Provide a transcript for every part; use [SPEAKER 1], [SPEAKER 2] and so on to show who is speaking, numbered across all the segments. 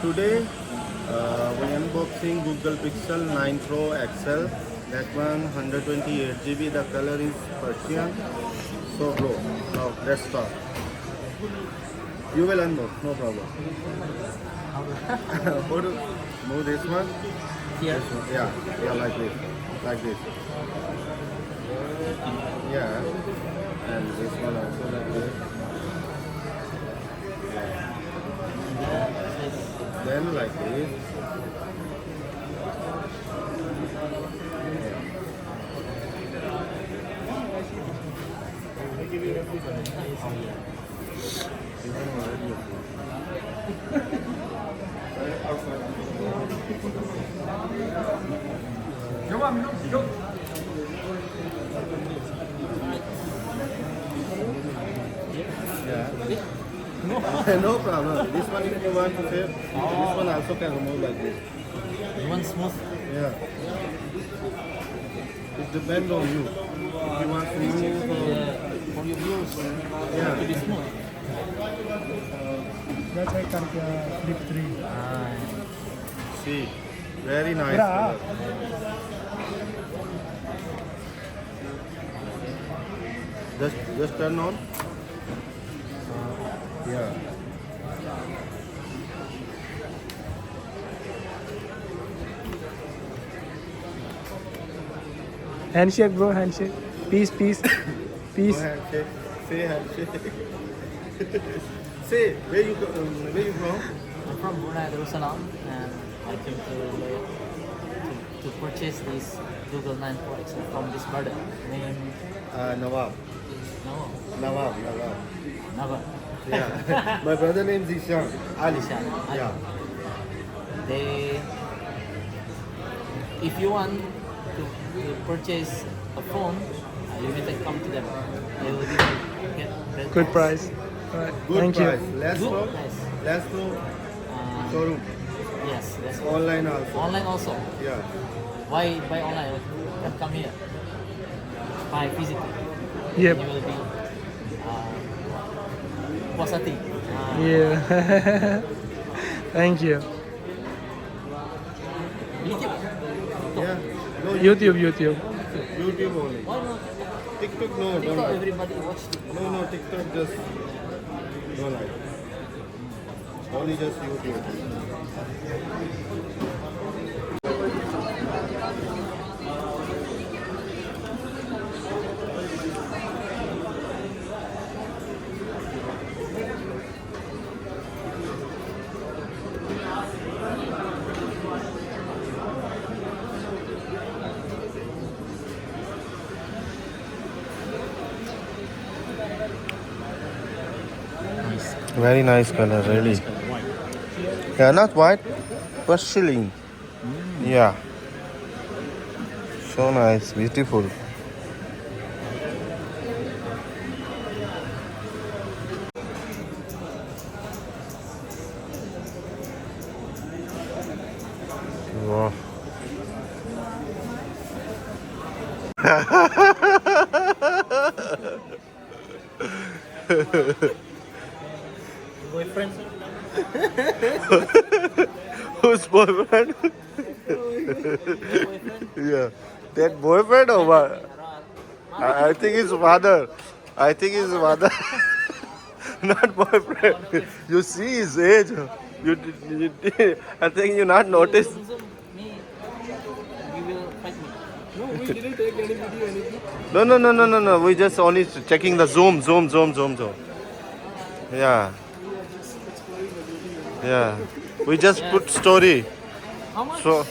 [SPEAKER 1] Today we unboxing Google Pixel 9 Pro XL. That one 128 GB. The color is Persian. So bro, now let's start. You will unbox, no problem. How to move this one?
[SPEAKER 2] Here.
[SPEAKER 1] This one. Yeah, like this. Yeah, and this one also like this. Then like this. Yeah. No problem. This one if you want to save, this one also can remove like this.
[SPEAKER 2] One smooth.
[SPEAKER 1] Yeah. It depends on you. If you want to remove
[SPEAKER 2] For your viewers,
[SPEAKER 1] yeah.
[SPEAKER 2] to be smooth.
[SPEAKER 3] That's why flip 3.
[SPEAKER 1] See, very nice
[SPEAKER 3] Yeah.
[SPEAKER 1] color. Just turn on. Yeah.
[SPEAKER 3] Handshake, bro, handshake. Peace.
[SPEAKER 1] Go
[SPEAKER 3] Peace.
[SPEAKER 1] handshake. Say handshake. Say where you from?
[SPEAKER 2] I'm from Brunei Darussalam and I came to purchase this Google 9 Pro XL from this brother named
[SPEAKER 1] Nawab.
[SPEAKER 2] no,
[SPEAKER 1] Nawab.
[SPEAKER 2] Nava.
[SPEAKER 1] Yeah. My brother name is Ishan. Ali.
[SPEAKER 2] Ishan, Ali.
[SPEAKER 1] Yeah.
[SPEAKER 2] They, if you want to purchase a phone, you can come to them. They will give you get
[SPEAKER 3] Good price. Alright.
[SPEAKER 1] Good
[SPEAKER 3] Thank
[SPEAKER 1] price.
[SPEAKER 3] you.
[SPEAKER 1] Less
[SPEAKER 2] Good
[SPEAKER 1] from
[SPEAKER 2] price.
[SPEAKER 1] less from showroom.
[SPEAKER 2] Yes, that's all.
[SPEAKER 1] Online also.
[SPEAKER 2] Online also.
[SPEAKER 1] Yeah.
[SPEAKER 2] Why buy online? You can come here. Buy physically.
[SPEAKER 3] Yep.
[SPEAKER 2] You will be positive.
[SPEAKER 3] Yeah. Thank you.
[SPEAKER 2] YouTube.
[SPEAKER 1] Yeah. No,
[SPEAKER 3] YouTube.
[SPEAKER 1] YouTube only.
[SPEAKER 2] Why not?
[SPEAKER 1] TikTok no,
[SPEAKER 2] TikTok,
[SPEAKER 1] don't.
[SPEAKER 2] everybody watch TikTok.
[SPEAKER 1] No, TikTok just don't like. Only just YouTube.
[SPEAKER 2] Nice.
[SPEAKER 1] Very nice color, really. Yeah, not white, Porcelain. Yeah. So nice, beautiful. Wow.
[SPEAKER 2] Boyfriend.
[SPEAKER 1] Whose boyfriend? Yeah. That boyfriend or what? I think his father. Not boyfriend. You see his age. I think you not notice.
[SPEAKER 2] Me, you will fight me.
[SPEAKER 3] No, we didn't take any video, anything.
[SPEAKER 1] No. We just only checking the zoom. Yeah. Yeah. We just put story.
[SPEAKER 2] How much?
[SPEAKER 1] So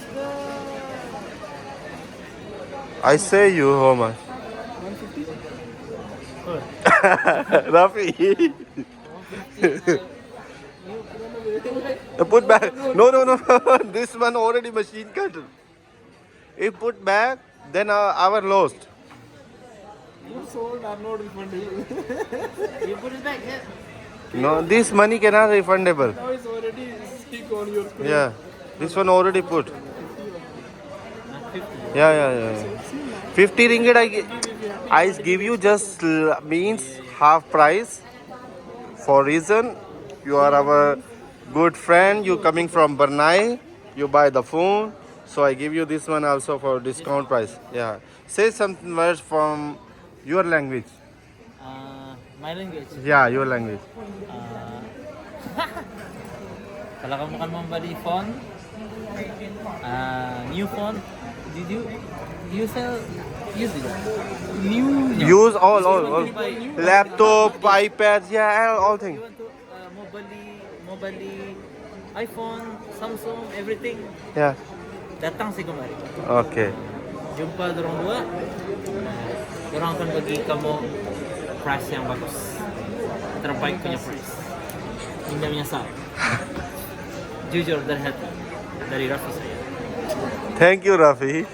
[SPEAKER 1] I say you how much?
[SPEAKER 3] 150?
[SPEAKER 1] Rafi. Put back. No. This one already machine cut. If put back, then our lost.
[SPEAKER 3] Good sold are not refundable.
[SPEAKER 2] You put it back, yeah.
[SPEAKER 1] No, this money cannot refundable.
[SPEAKER 3] Now it's already stick on your screen.
[SPEAKER 1] Yeah, this one already put.
[SPEAKER 2] 50.
[SPEAKER 1] Yeah. 50 ringgit I give you just means half price. For reason you are our good friend. You coming from Brunei. You buy the phone. So I give you this one also for discount price. Yeah. Say some words from your language.
[SPEAKER 2] My language.
[SPEAKER 1] Yeah, your language.
[SPEAKER 2] Kalau kamu kan membeli phone, new phone, you sell used it? New.
[SPEAKER 1] Use all.
[SPEAKER 2] Buy
[SPEAKER 1] Laptop, iPads, yeah, all things.
[SPEAKER 2] You want to mobile iPhone, Samsung, everything.
[SPEAKER 1] Yeah.
[SPEAKER 2] Datang sih kemari.
[SPEAKER 1] Okay.
[SPEAKER 2] Jumpa dorong dua. Dorong akan bagi kamu price yang bagus. Terbaik punya price. Tidak menyesal. Jujur dan hati dari Raffi saya.
[SPEAKER 1] Thank you, Rafi.